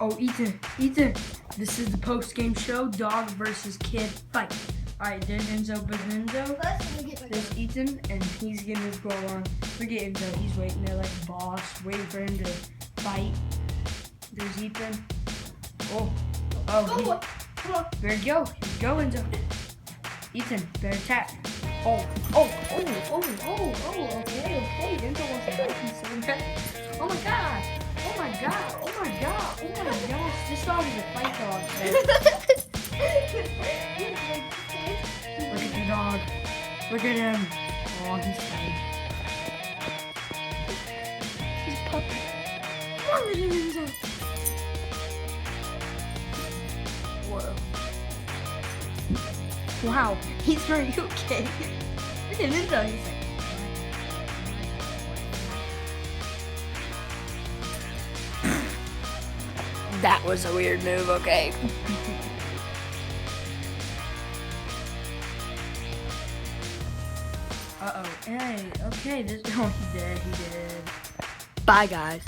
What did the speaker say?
Oh, Ethan, this is the post-game show, dog versus kid fight. All right, there's Enzo Benenzo. There's Ethan, and he's getting his ball on. Look at Enzo, he's waiting there like a boss, waiting for him to fight. There's Ethan. There you go. Here you go, Enzo. Ethan, better tap. Okay. Enzo wants to fight me so bad. Oh my god. This dog is a fight dog. Look at the dog. Look at him. Oh, he's fighting. He's puppy. Come on, little Enzo. Whoa. Wow, he's very okay. Look at Enzo. He's like, that was a weird move, okay. Uh-oh. Hey, okay, he did. Bye, guys.